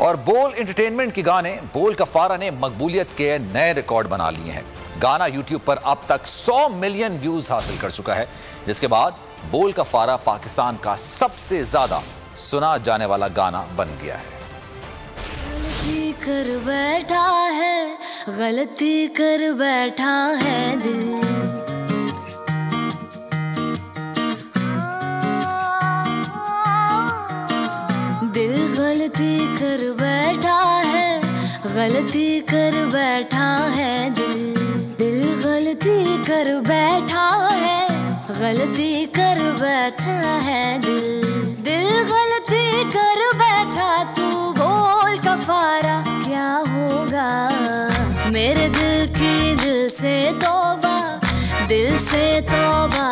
और बोल एंटरटेनमेंट के गाने बोल कफारा ने मकबूलियत के नए रिकॉर्ड बना लिए हैं। गाना यूट्यूब पर अब तक 100 मिलियन व्यूज हासिल कर चुका है, जिसके बाद बोल कफारा पाकिस्तान का सबसे ज्यादा सुना जाने वाला गाना बन गया है। गलती कर बैठा है, गलती कर बैठा है दिल, दिल गलती कर बैठा है, गलती कर बैठा है दिल, दिल गलती कर बैठा है, गलती कर बैठा है दिल, दिल गलती कर बैठा। तू बोल कफारा क्या होगा, मेरे दिल की दिल से तौबा, दिल से तौबा।